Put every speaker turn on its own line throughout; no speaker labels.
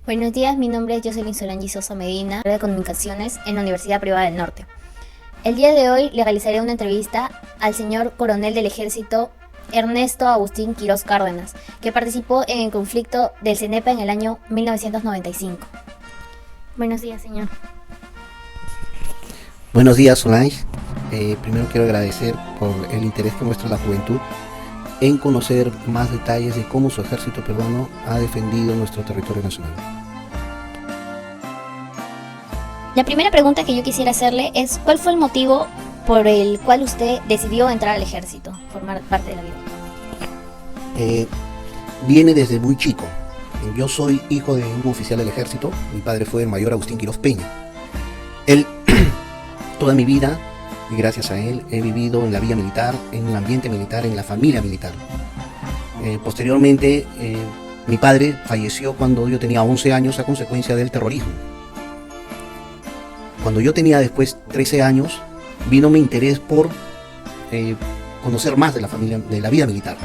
Buenos días, mi nombre es Jocelyn Solangi Sosa Medina, de Comunicaciones en la Universidad Privada del Norte. El día de hoy le realizaré una entrevista al señor coronel del Ejército Ernesto Agustín Quirós Cárdenas, que participó en el conflicto del CENEPA en el año 1995. Buenos días, señor.
Buenos días, Solange. Primero quiero agradecer por el interés que muestra la juventud en conocer más detalles de cómo su ejército peruano ha defendido nuestro territorio nacional.
La primera pregunta que yo quisiera hacerle es: ¿cuál fue el motivo por el cual usted decidió entrar al ejército, formar parte de la vida?
Viene desde muy chico. Yo soy hijo de un oficial del ejército. Mi padre fue el mayor Agustín Quirós Peña. Él, toda mi vida, y gracias a él, he vivido en la vía militar, en el ambiente militar, en la familia militar. Posteriormente, mi padre falleció cuando yo tenía 11 años a consecuencia del terrorismo. Cuando yo tenía después 13 años, vino mi interés por conocer más de la familia, de la vida militar,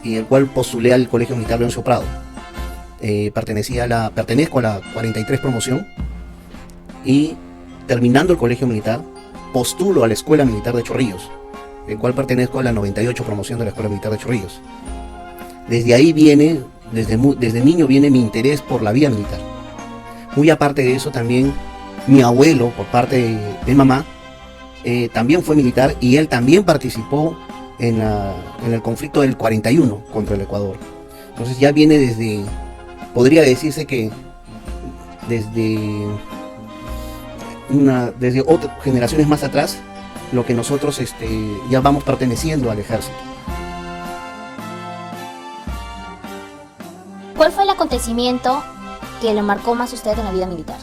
y el cual postulé al Colegio Militar Leoncio Prado. Pertenezco a la 43 promoción, y terminando el Colegio Militar, postulo a la Escuela Militar de Chorrillos, el cual pertenezco a la 98 promoción de la Escuela Militar de Chorrillos. Desde ahí viene, desde niño viene mi interés por la vida militar. Muy aparte de eso, también mi abuelo, por parte de mamá, también fue militar, y él también participó en el conflicto del 41 contra el Ecuador. Entonces ya viene desde, podría decirse que desde otras generaciones más atrás, lo que nosotros ya vamos perteneciendo al ejército.
¿Cuál fue el acontecimiento que lo marcó más usted en la vida militar?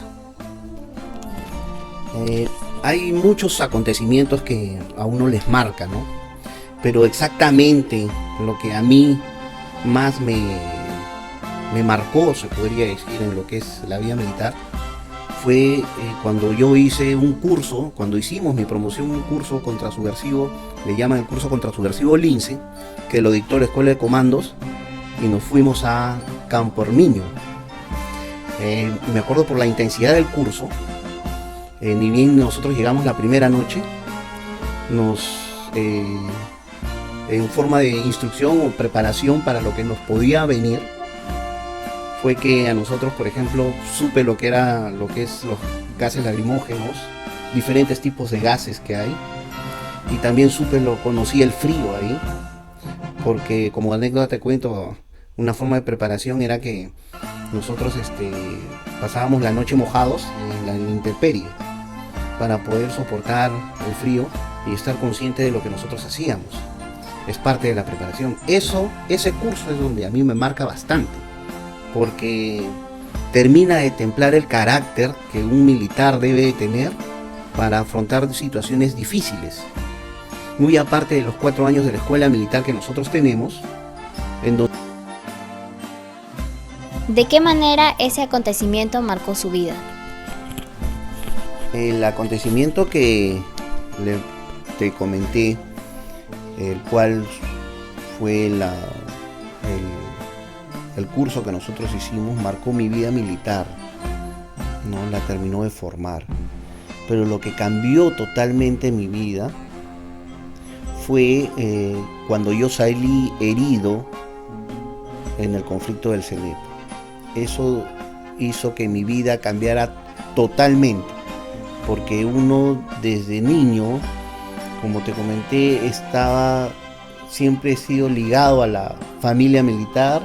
Hay muchos acontecimientos que a uno les marca, ¿no? Pero exactamente lo que a mí más me marcó, se podría decir, en lo que es la vida militar, fue cuando yo hice un curso, cuando hicimos mi promoción, un curso contrasubversivo, le llaman el curso contrasubversivo Lince, que lo dictó la Escuela de Comandos, y nos fuimos a Campo Herminio. Me acuerdo por la intensidad del curso, ni bien nosotros llegamos la primera noche, en forma de instrucción o preparación para lo que nos podía venir, fue que a nosotros, por ejemplo, supe lo que es los gases lacrimógenos, diferentes tipos de gases que hay, y también conocí el frío ahí, porque como anécdota te cuento, una forma de preparación era que nosotros pasábamos la noche mojados en la intemperie para poder soportar el frío y estar consciente de lo que nosotros hacíamos. Es parte de la preparación. Ese curso es donde a mí me marca bastante, porque termina de templar el carácter que un militar debe de tener para afrontar situaciones difíciles. Muy aparte de los 4 años de la escuela militar que nosotros tenemos, en donde...
¿De qué manera ese acontecimiento marcó su vida?
El acontecimiento que te comenté, el cual fue el curso que nosotros hicimos, marcó mi vida militar, ¿no? La terminó de formar. Pero lo que cambió totalmente mi vida fue cuando yo salí herido en el conflicto del CENEPA. Eso hizo que mi vida cambiara totalmente, porque uno desde niño, como te comenté, siempre he sido ligado a la familia militar.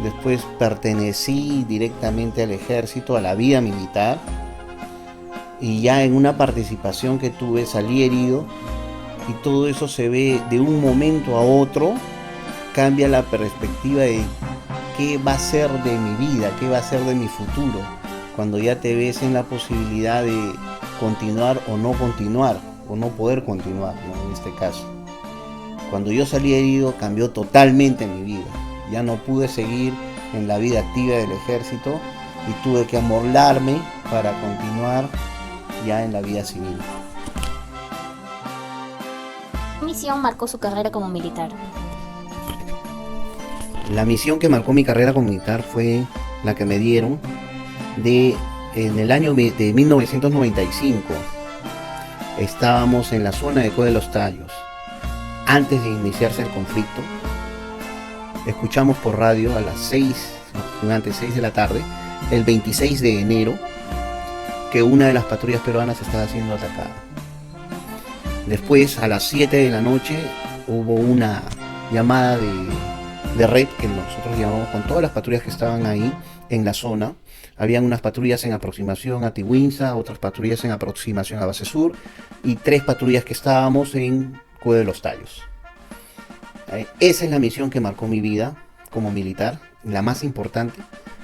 Después pertenecí directamente al ejército, a la vida militar, y ya en una participación que tuve salí herido, y todo eso se ve de un momento a otro, cambia la perspectiva de qué va a ser de mi vida, qué va a ser de mi futuro, cuando ya te ves en la posibilidad de continuar o no poder continuar, ¿no? En este caso, cuando yo salí herido, cambió totalmente mi vida. Ya no pude seguir en la vida activa del ejército y tuve que amoldarme para continuar ya en la vida civil.
¿Qué misión marcó su carrera como militar?
La misión que marcó mi carrera como militar fue la que me dieron en el año de 1995. Estábamos en la zona de Cueva de los Tallos. Antes de iniciarse el conflicto, escuchamos por radio a las 6 de la tarde, el 26 de enero, que una de las patrullas peruanas estaba siendo atacada. Después, a las 7 de la noche, hubo una llamada de red que nosotros llamamos con todas las patrullas que estaban ahí en la zona. Habían unas patrullas en aproximación a Tihuinza, otras patrullas en aproximación a Base Sur y 3 patrullas que estábamos en Cueva de los Tallos. Esa es la misión que marcó mi vida como militar, la más importante,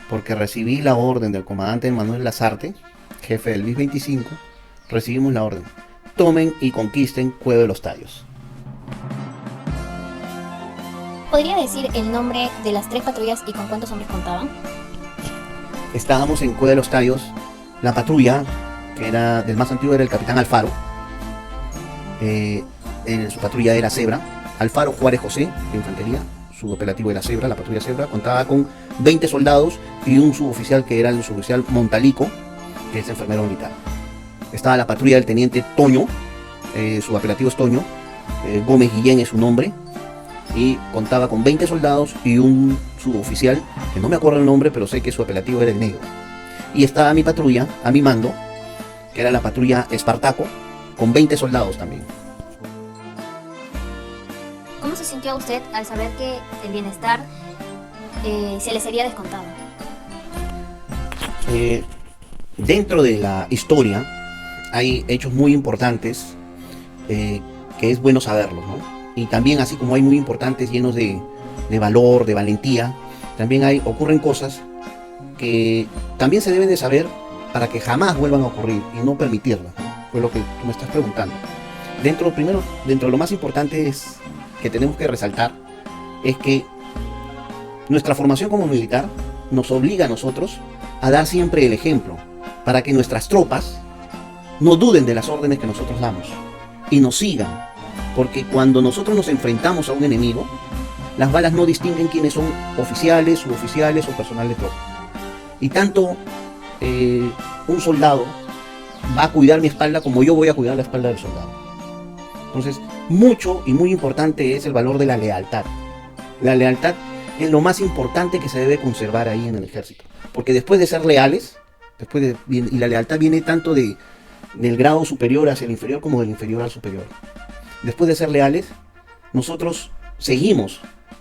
porque recibí la orden del comandante Manuel Lazarte, jefe del BIS 25, recibimos la orden: tomen y conquisten Cueva de los Tallos.
¿Podría decir el nombre de las 3 patrullas y con cuántos hombres contaban?
Estábamos en Cueva de los Tallos, la patrulla, que era del más antiguo, era el capitán Alfaro. En su patrulla era Zebra, Alfaro Juárez José, de infantería. Su operativo era Zebra, la patrulla Zebra. Contaba con 20 soldados y un suboficial que era el suboficial Montalico, que es enfermero militar. Estaba la patrulla del teniente Toño, su apelativo es Toño, Gómez Guillén es su nombre, y contaba con 20 soldados y un suboficial, que no me acuerdo el nombre, pero sé que su apelativo era el Negro. Y estaba mi patrulla, a mi mando, que era la patrulla Espartaco, con 20 soldados también.
¿Cómo se sintió usted al saber que el bienestar se le sería descontado?
Dentro de la historia hay hechos muy importantes que es bueno saberlos, ¿no? Y también, así como hay muy importantes llenos de valor, de valentía, también ocurren cosas que también se deben de saber para que jamás vuelvan a ocurrir y no permitirlas. Fue lo que tú me estás preguntando. Dentro de lo más importante que tenemos que resaltar es que nuestra formación como militar nos obliga a nosotros a dar siempre el ejemplo para que nuestras tropas no duden de las órdenes que nosotros damos y nos sigan, porque cuando nosotros nos enfrentamos a un enemigo, las balas no distinguen quiénes son oficiales, suboficiales o personal de tropa. Y tanto un soldado va a cuidar mi espalda como yo voy a cuidar la espalda del soldado. Entonces, mucho y muy importante es el valor de la lealtad. La lealtad es lo más importante que se debe conservar ahí en el ejército, porque después de ser leales, y la lealtad viene tanto del grado superior hacia el inferior como del inferior al superior. Después de ser leales, nosotros seguimos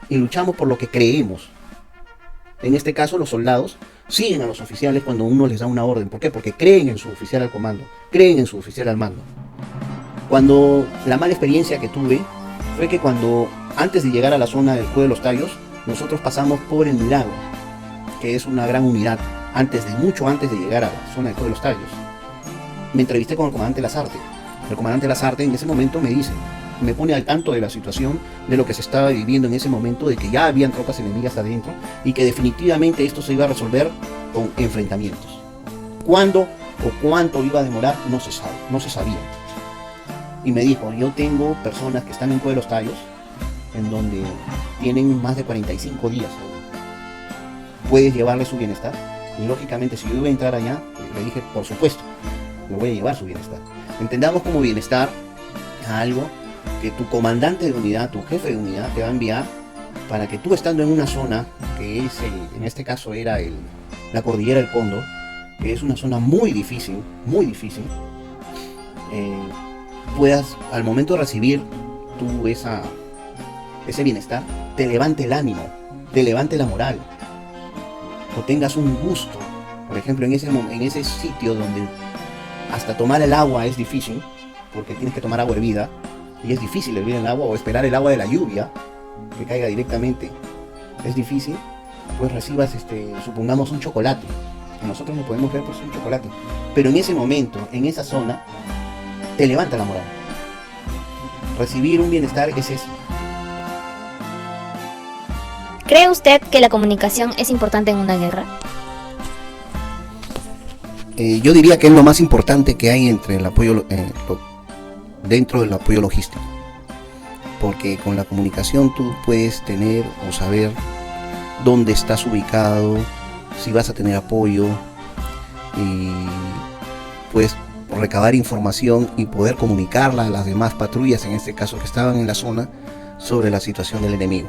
y luchamos por lo que creemos. En este caso, los soldados siguen a los oficiales cuando uno les da una orden. ¿Por qué? Porque creen en su oficial al comando, creen en su oficial al mando. Cuando la mala experiencia que tuve fue que antes de llegar a la zona del Cueva de los Tallos, nosotros pasamos por el Milagro, que es una gran unidad, mucho antes de llegar a la zona del Cueva de los Tallos. Me entrevisté con el comandante Lazarte. El comandante Lazarte en ese momento me pone al tanto de la situación, de lo que se estaba viviendo en ese momento, de que ya habían tropas enemigas adentro y que definitivamente esto se iba a resolver con enfrentamientos. ¿Cuándo o cuánto iba a demorar? No se sabía. Y me dijo: yo tengo personas que están en Cueva de los Tallos, en donde tienen más de 45 días. ¿Puedes llevarle su bienestar? Y lógicamente, si yo iba a entrar allá, le dije: por supuesto, le voy a llevar su bienestar. Entendamos como bienestar a algo que tu comandante de unidad, tu jefe de unidad, te va a enviar para que tú, estando en una zona que es, en este caso era la cordillera del Cóndor, que es una zona muy difícil, puedas, al momento de recibir tú ese bienestar, te levante el ánimo, te levante la moral, o tengas un gusto. Por ejemplo, en ese sitio donde hasta tomar el agua es difícil, porque tienes que tomar agua hervida, y es difícil hervir el agua o esperar el agua de la lluvia que caiga directamente, es difícil, pues recibas, supongamos, un chocolate. Nosotros no podemos ver, pues, un chocolate, pero en ese momento, en esa zona, te levanta la moral. Recibir un bienestar es eso.
¿Cree usted que la comunicación es importante en una guerra?
Yo diría que es lo más importante que hay entre el apoyo, dentro del apoyo logístico. porque con la comunicación tú puedes tener o saber dónde estás ubicado, si vas a tener apoyo, y puedes recabar información y poder comunicarla a las demás patrullas, en este caso que estaban en la zona, sobre la situación del enemigo.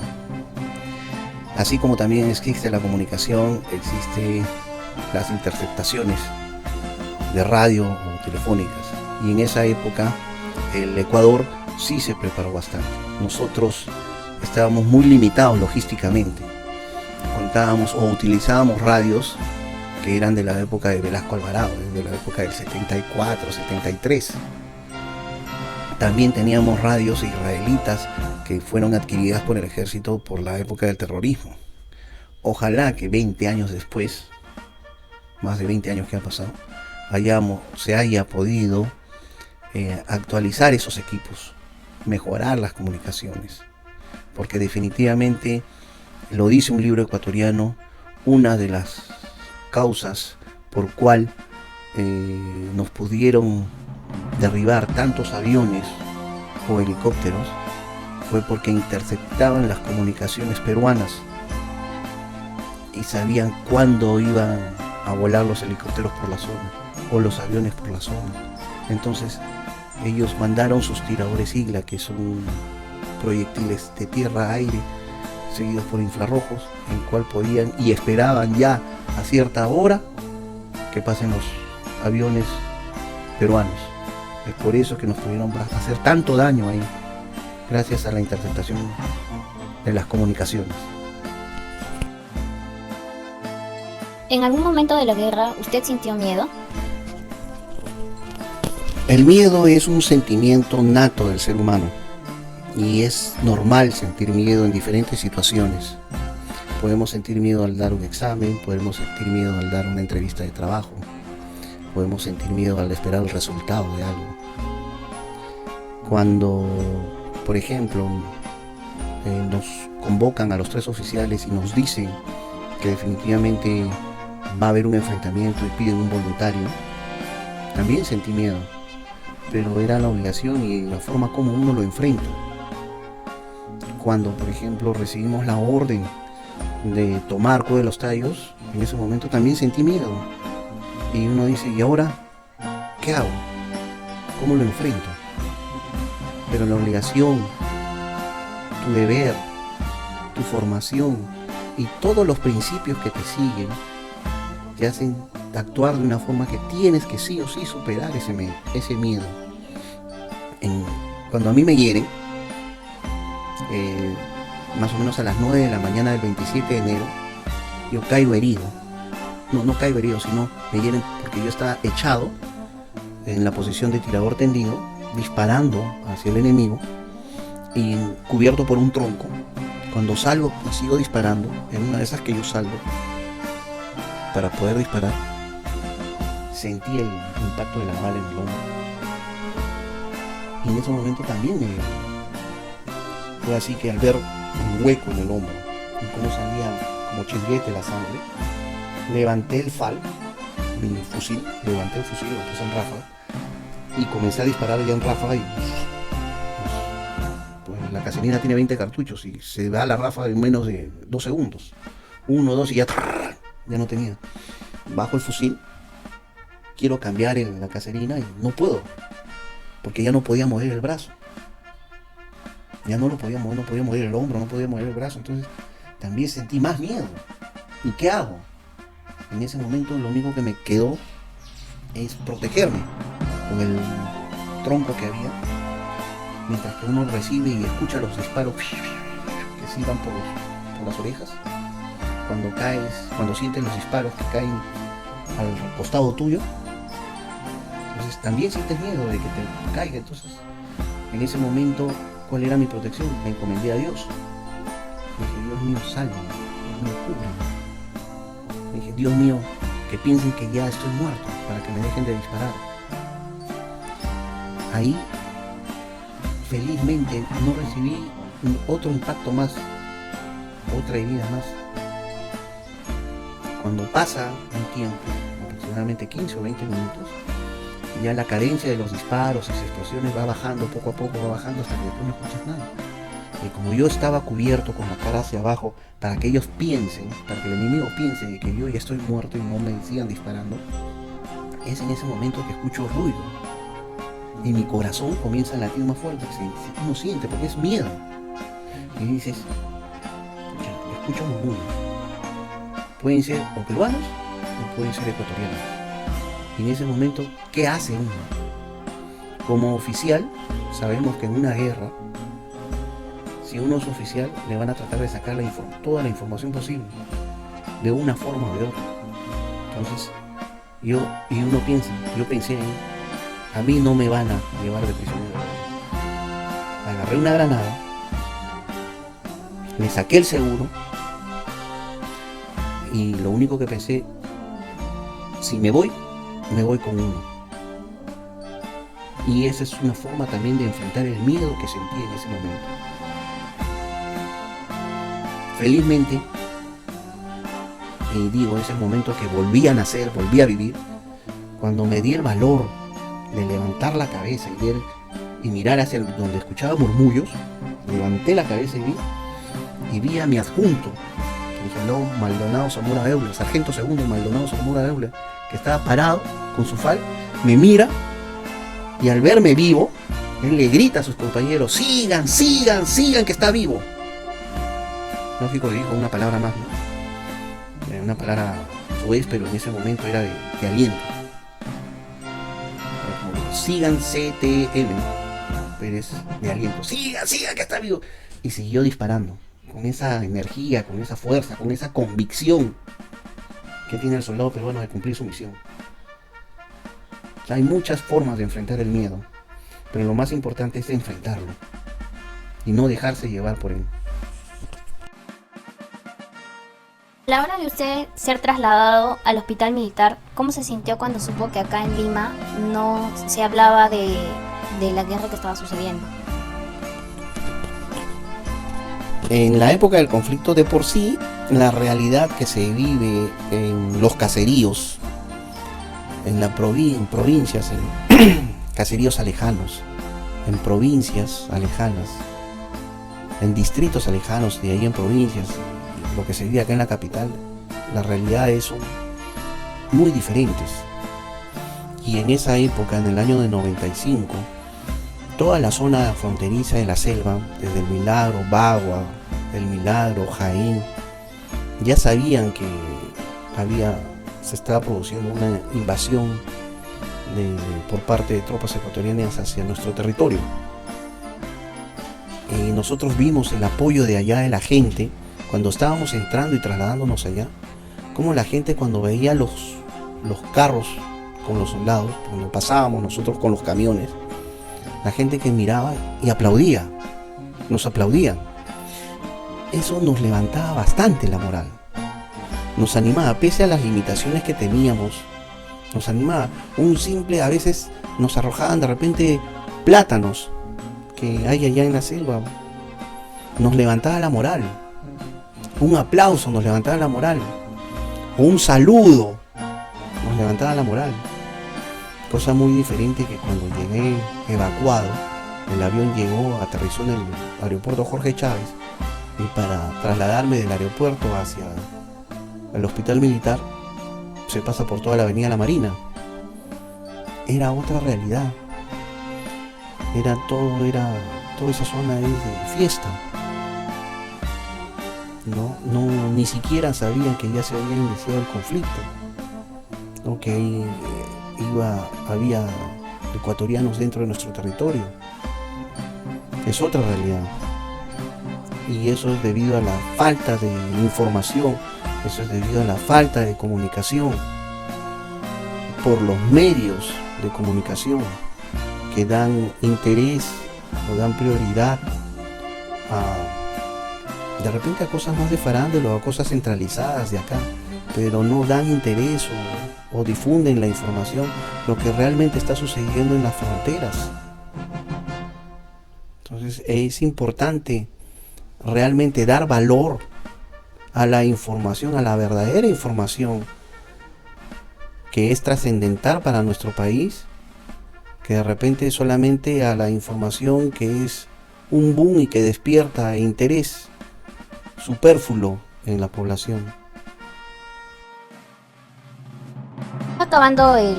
Así como también existe la comunicación, existen las interceptaciones de radio o telefónicas, y en esa época el Ecuador sí se preparó bastante. Nosotros estábamos muy limitados logísticamente, contábamos o utilizábamos radios que eran de la época de Velasco Alvarado, de la época del 74, 73. También teníamos radios israelitas que fueron adquiridas por el ejército por la época del terrorismo. Ojalá que 20 años después, más de 20 años que han pasado, se haya podido actualizar esos equipos, mejorar las comunicaciones, porque definitivamente, lo dice un libro ecuatoriano, una de las causas por cual nos pudieron derribar tantos aviones o helicópteros fue porque interceptaban las comunicaciones peruanas y sabían cuándo iban a volar los helicópteros por la zona o los aviones por la zona. Entonces ellos mandaron sus tiradores Igla, que son proyectiles de tierra a aire seguidos por infrarrojos, en el cual podían y esperaban ya a cierta hora que pasen los aviones peruanos. Es por eso que nos pudieron hacer tanto daño ahí, gracias a la interceptación de las comunicaciones.
¿En algún momento de la guerra usted sintió miedo?
El miedo es un sentimiento nato del ser humano y es normal sentir miedo en diferentes situaciones. Podemos sentir miedo al dar un examen, podemos sentir miedo al dar una entrevista de trabajo, podemos sentir miedo al esperar el resultado de algo. Cuando, por ejemplo, nos convocan a los 3 oficiales y nos dicen que definitivamente va a haber un enfrentamiento y piden un voluntario, también sentí miedo, pero era la obligación y la forma como uno lo enfrenta. Cuando, por ejemplo, recibimos la orden de tomar Cueva de los Tallos, en ese momento también sentí miedo. Y uno dice, ¿y ahora qué hago? ¿Cómo lo enfrento? Pero la obligación, tu deber, tu formación y todos los principios que te siguen te hacen actuar de una forma que tienes que sí o sí superar ese miedo. Cuando a mí me hieren, más o menos a las 9 de la mañana del 27 de enero, yo caigo herido. No caigo herido, sino me hieren porque yo estaba echado en la posición de tirador tendido, disparando hacia el enemigo y cubierto por un tronco. Cuando salgo y sigo disparando, en una de esas que yo salgo para poder disparar, sentí el impacto de la bala en el hombro. Y en ese momento también fue así que al ver un hueco en el hombro y cómo salía como chisguete la sangre, levanté el FAL, mi fusil, lo puse en ráfaga y comencé a disparar ya en ráfaga y pues la caserina tiene 20 cartuchos y se da la ráfaga en menos de 2 segundos. 1, 2 y ya no tenía. Bajo el fusil, quiero cambiar la caserina y no puedo, porque ya no podía mover el brazo. Ya no lo podía mover, no podía mover el hombro, no podía mover el brazo. Entonces también sentí más miedo. ¿Y qué hago? En ese momento lo único que me quedó es protegerme con el tronco que había, mientras que uno recibe y escucha los disparos que silban por las orejas. Cuando sientes los disparos que caen al costado tuyo, entonces también sientes miedo de que te caiga. Entonces, en ese momento, ¿cuál era mi protección? Me encomendé a Dios. Dije, Dios mío, sálvame, Dios mío, cúbreme. Dije, Dios mío, que piensen que ya estoy muerto para que me dejen de disparar. Ahí, felizmente, no recibí otro impacto más, otra herida más. Cuando pasa un tiempo, aproximadamente 15 o 20 minutos, ya la cadencia de los disparos, las explosiones va bajando poco a poco, va bajando hasta que después no escuchas nada. Y como yo estaba cubierto con la cara hacia abajo, para que ellos piensen, para que el enemigo piense de que yo ya estoy muerto y no me sigan disparando, es en ese momento que escucho ruido. Y mi corazón comienza a latir más fuerte, uno siente, porque es miedo. Y dices, escucho murmullos. Pueden ser o peruanos o pueden ser ecuatorianos. Y en ese momento, ¿qué hace uno? Como oficial, sabemos que en una guerra, si uno es oficial, le van a tratar de sacar toda la información posible, de una forma o de otra. Entonces, yo pensé ahí, a mí no me van a llevar de prisionero. Agarré una granada, le saqué el seguro, y lo único que pensé, si me voy con uno. Y esa es una forma también de enfrentar el miedo que sentí en ese momento. Felizmente, y digo, ese momento que volví a nacer, volví a vivir, cuando me di el valor de levantar la cabeza y mirar hacia donde escuchaba murmullos, levanté la cabeza y vi a mi adjunto, el general Maldonado Zamora Euler, sargento segundo Maldonado Zamora Euler, que estaba parado con su fal, me mira y al verme vivo, él le grita a sus compañeros, sigan, que está vivo. Lógico que dijo una palabra más, ¿no? Una palabra a su vez, pero en ese momento era de aliento. Sigan CTM, pero es de aliento. Sigan, que está vivo. Y siguió disparando, con esa energía, con esa fuerza, con esa convicción que tiene el soldado peruano de cumplir su misión. O sea, hay muchas formas de enfrentar el miedo, pero lo más importante es enfrentarlo y no dejarse llevar por él.
A la hora de usted ser trasladado al hospital militar, ¿cómo se sintió cuando supo que acá en Lima no se hablaba de la guerra que estaba sucediendo?
En la época del conflicto, de por sí, la realidad que se vive en los caseríos, en provincias, en caseríos alejanos, en provincias alejanas, en distritos alejanos, de ahí en provincias, lo que se vive acá en la capital, las realidades son muy diferentes. Y en esa época, en el año de 95, toda la zona fronteriza de la selva, desde El Milagro, Bagua, El Milagro, Jaén, ya sabían que se estaba produciendo una invasión por parte de tropas ecuatorianas hacia nuestro territorio. Nosotros vimos el apoyo de allá de la gente cuando estábamos entrando y trasladándonos allá, como la gente cuando veía los carros con los soldados, cuando pasábamos nosotros con los camiones, la gente que miraba y aplaudía, nos aplaudían. Eso nos levantaba bastante la moral, nos animaba, pese a las limitaciones que teníamos, nos animaba. A veces nos arrojaban de repente plátanos que hay allá en la selva, nos levantaba la moral. Un aplauso nos levantaba la moral, o un saludo nos levantaba la moral. Cosa muy diferente que cuando llegué evacuado, el avión aterrizó en el aeropuerto Jorge Chávez, y para trasladarme del aeropuerto hacia el hospital militar se pasa por toda la avenida La Marina. Era otra realidad, toda esa zona es de fiesta. Ni siquiera sabían que ya se había iniciado el conflicto, ¿no? Que había ecuatorianos dentro de nuestro territorio. Es otra realidad, y eso es debido a la falta de información, eso es debido a la falta de comunicación por los medios de comunicación que dan interés o dan prioridad de repente a cosas más de farándula o a cosas centralizadas de acá, pero no dan interés o difunden la información, lo que realmente está sucediendo en las fronteras. Entonces es importante realmente dar valor a la información, a la verdadera información que es trascendental para nuestro país, que de repente solamente a la información que es un boom y que despierta interés superfluo en la población.
Acabando el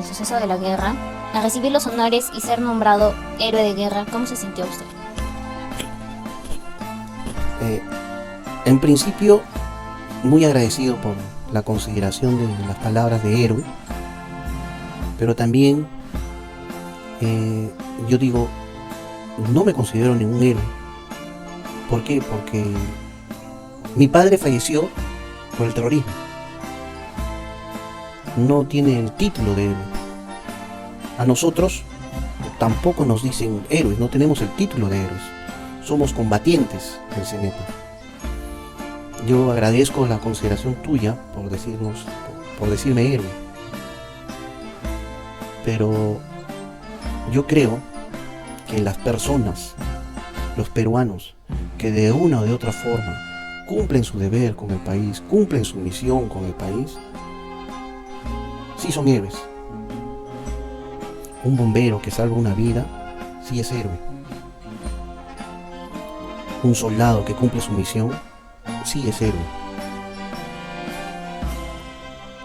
suceso de la guerra, al recibir los honores y ser nombrado héroe de guerra, ¿cómo se sintió usted?
En principio, muy agradecido por la consideración de las palabras de héroe, pero también yo digo, no me considero ningún héroe. ¿Por qué? Porque mi padre falleció por el terrorismo. No tiene el título de héroe. A nosotros tampoco nos dicen héroes, no tenemos el título de héroes. Somos combatientes del CENEPA. Yo agradezco la consideración tuya por decirme héroe. Pero yo creo que las personas, los peruanos, que de una o de otra forma cumplen su deber con el país, cumplen su misión con el país, sí son héroes. Un bombero que salva una vida, sí es héroe. Un soldado que cumple su misión, sí es héroe.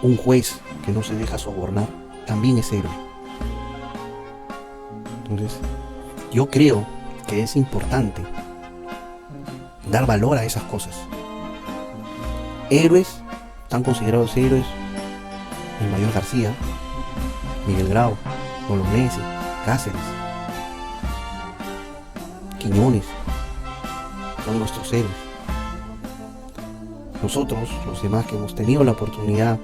Un juez que no se deja sobornar, también es héroe. Entonces, yo creo que es importante dar valor a esas cosas. Héroes, están considerados héroes el Mayor García, Miguel Grau, Bolognesi, Cáceres, Quiñones, son nuestros héroes. Nosotros, los demás que hemos tenido la oportunidad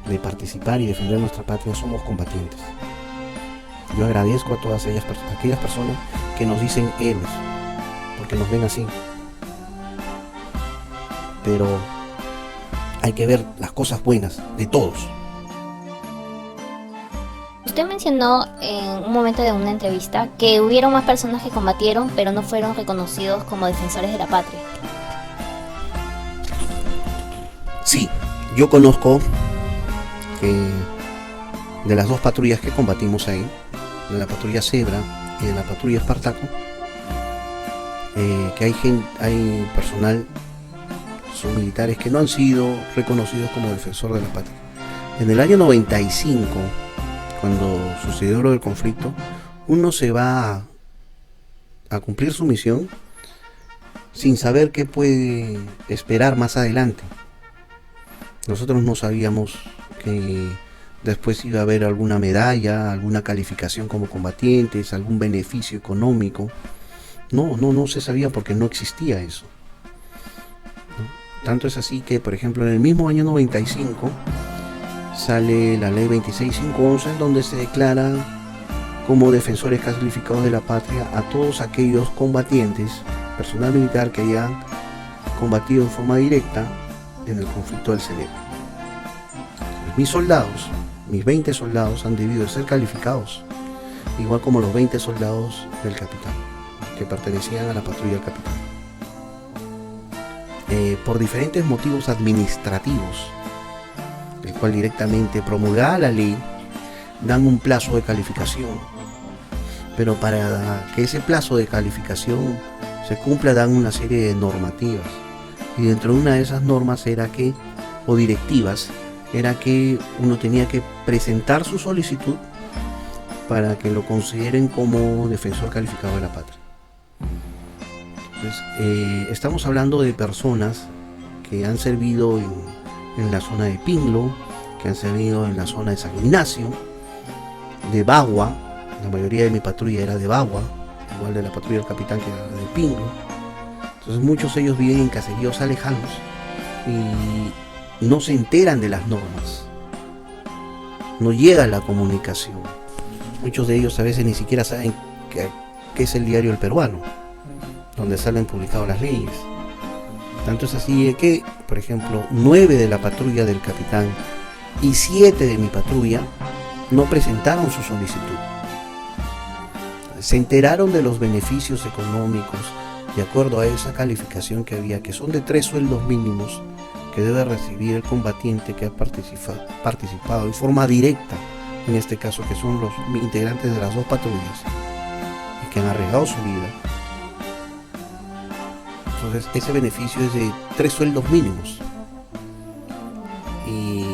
de participar y defender nuestra patria, somos combatientes. Yo agradezco a todas aquellas personas que nos dicen héroes, porque nos ven así. Pero hay que ver las cosas buenas de todos.
Usted mencionó en un momento de una entrevista que hubieron más personas que combatieron, pero no fueron reconocidos como defensores de la patria.
Sí, yo conozco de las dos patrullas que combatimos ahí, de la patrulla Zebra y de la patrulla Espartaco, que hay personal, son militares que no han sido reconocidos como defensor de la patria. En el año 95, cuando sucedió lo del conflicto, uno se va a cumplir su misión sin saber qué puede esperar más adelante. Nosotros no sabíamos que después iba a haber alguna medalla, alguna calificación como combatientes, algún beneficio económico. No se sabía porque no existía eso. Tanto es así que, por ejemplo, en el mismo año 95 sale la ley 26511, en donde se declara como defensores calificados de la patria a todos aquellos combatientes, personal militar que hayan combatido en forma directa en el conflicto del CENEPA. Mis soldados, mis 20 soldados han debido de ser calificados, igual como los 20 soldados del capitán, que pertenecían a la patrulla del capitán. Por diferentes motivos administrativos, el cual directamente promulgada la ley, dan un plazo de calificación, pero para que ese plazo de calificación se cumpla dan una serie de normativas, y dentro de una de esas normas o directivas, era que uno tenía que presentar su solicitud para que lo consideren como defensor calificado de la patria. Entonces, estamos hablando de personas que han servido en la zona de Pinglo, que han servido en la zona de San Ignacio, de Bagua. La mayoría de mi patrulla era de Bagua, igual de la patrulla del capitán que era de Pinglo. Entonces muchos de ellos viven en caseríos alejanos y no se enteran de las normas, no llega la comunicación. Muchos de ellos a veces ni siquiera saben qué es el diario El Peruano, donde salen publicadas las leyes. Tanto es así que, por ejemplo, 9 de la patrulla del capitán y 7 de mi patrulla no presentaron su solicitud. Se enteraron de los beneficios económicos de acuerdo a esa calificación que había, que son de 3 sueldos mínimos que debe recibir el combatiente que ha participado de forma directa, en este caso que son los integrantes de las dos patrullas, y que han arriesgado su vida. Entonces ese beneficio es de 3 sueldos mínimos. Y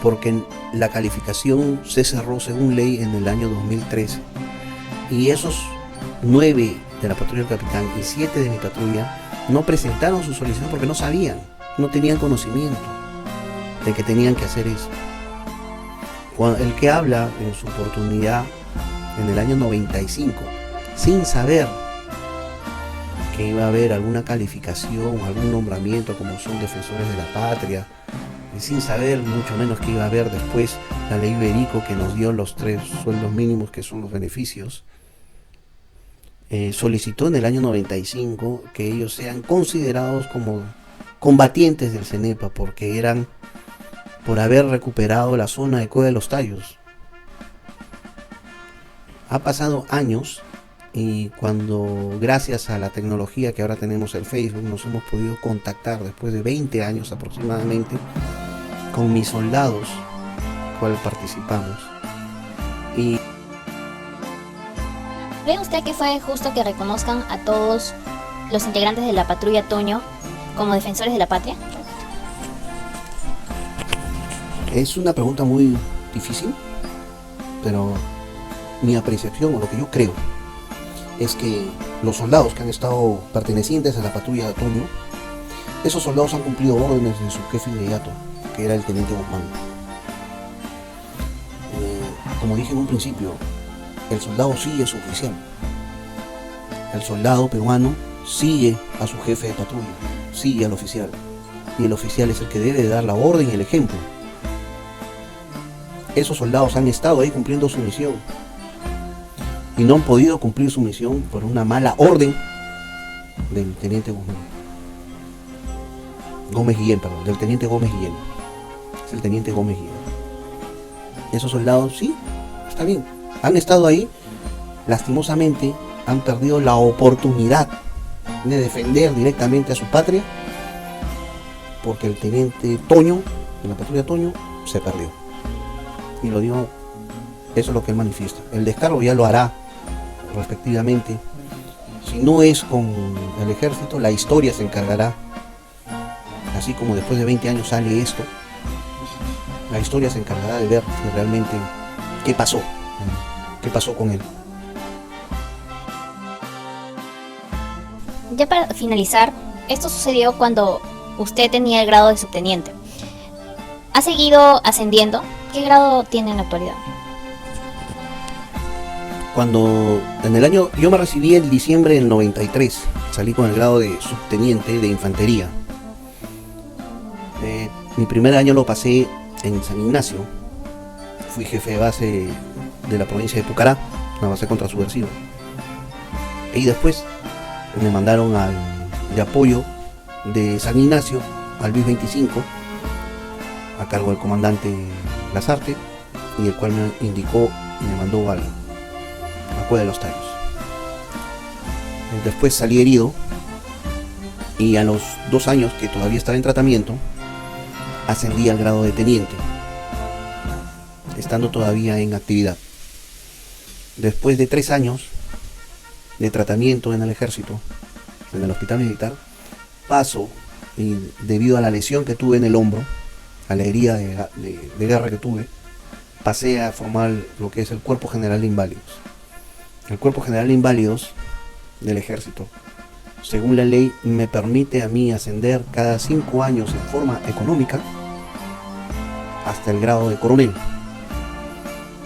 porque la calificación se cerró según ley en el año 2013. Y esos 9 de la patrulla del capitán y 7 de mi patrulla no presentaron su solicitud porque no sabían, no tenían conocimiento de que tenían que hacer eso. El que habla en su oportunidad en el año 95, sin saber que iba a haber alguna calificación, algún nombramiento como son defensores de la patria, y sin saber mucho menos que iba a haber después la ley Berico que nos dio los 3 sueldos mínimos que son los beneficios, solicitó en el año 95 que ellos sean considerados como combatientes del CENEPA porque eran por haber recuperado la zona de Cueva de los Tallos. Ha pasado años y cuando gracias a la tecnología que ahora tenemos el Facebook nos hemos podido contactar después de 20 años aproximadamente con mis soldados cual participamos. Y
¿cree usted que fue justo que reconozcan a todos los integrantes de la patrulla Toño como defensores de la patria?
es una pregunta muy difícil, pero mi apreciación o lo que yo creo es que los soldados que han estado pertenecientes a la patrulla de Toño, esos soldados han cumplido órdenes de su jefe inmediato, que era el teniente Guzmán. Como dije en un principio, el soldado sigue a su oficial. El soldado peruano sigue a su jefe de patrulla, sigue al oficial. Y el oficial es el que debe dar la orden y el ejemplo. Esos soldados han estado ahí cumpliendo su misión. Y no han podido cumplir su misión por una mala orden del teniente Guzmán. Gómez Guillén, perdón, del teniente Gómez Guillén. Es el teniente Gómez Guillén. Esos soldados, sí, está bien, han estado ahí, lastimosamente han perdido la oportunidad de defender directamente a su patria porque el teniente Toño, de la patrulla Toño, se perdió. Y lo digo, eso es lo que él manifiesta. El descargo ya lo hará respectivamente. Si no es con el ejército, la historia se encargará. Así como después de 20 años sale esto, la historia se encargará de ver si realmente qué pasó con él.
Ya para finalizar, esto sucedió cuando usted tenía el grado de subteniente. ¿Ha seguido ascendiendo? ¿Qué grado tiene en la actualidad?
Cuando en el año, yo me recibí en diciembre del 93, salí con el grado de subteniente de infantería. Mi primer año lo pasé en San Ignacio, fui jefe de base de la provincia de Pucará, una base contrasubversiva. Y después me mandaron de apoyo de San Ignacio al BIS 25, a cargo del comandante Lazarte, y el cual me indicó y me mandó a Cueva de los Tallos. Después salí herido y a los 2 años que todavía estaba en tratamiento, ascendí al grado de teniente, estando todavía en actividad. Después de 3 años de tratamiento en el ejército, en el hospital militar, paso, y debido a la lesión que tuve en el hombro, a la herida de guerra que tuve, pasé a formar lo que es el Cuerpo General de Inválidos. El Cuerpo General de Inválidos del ejército, según la ley, me permite a mí ascender cada 5 años en forma económica hasta el grado de coronel.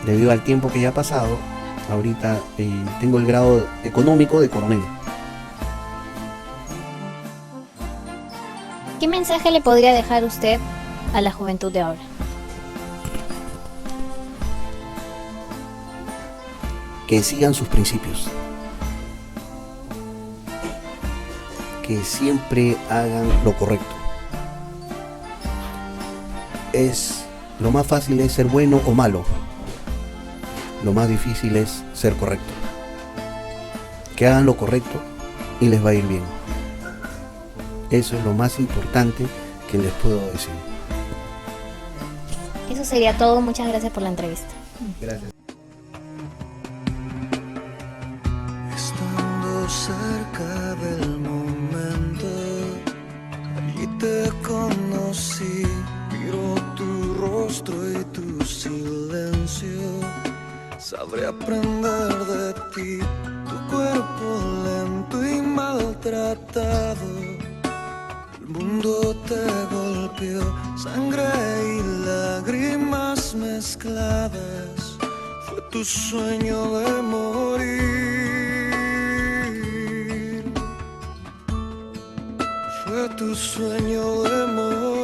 Debido al tiempo que ya ha pasado, ahorita tengo el grado económico de coronel.
¿Qué mensaje le podría dejar usted a la juventud de ahora?
Que sigan sus principios, que siempre hagan lo correcto. Lo más fácil es ser bueno o malo, lo más difícil es ser correcto. Que hagan lo correcto y les va a ir bien. Eso es lo más importante que les puedo decir.
Eso sería todo. Muchas gracias por la entrevista.
Gracias.
tu sueño de morir, fue tu sueño de morir.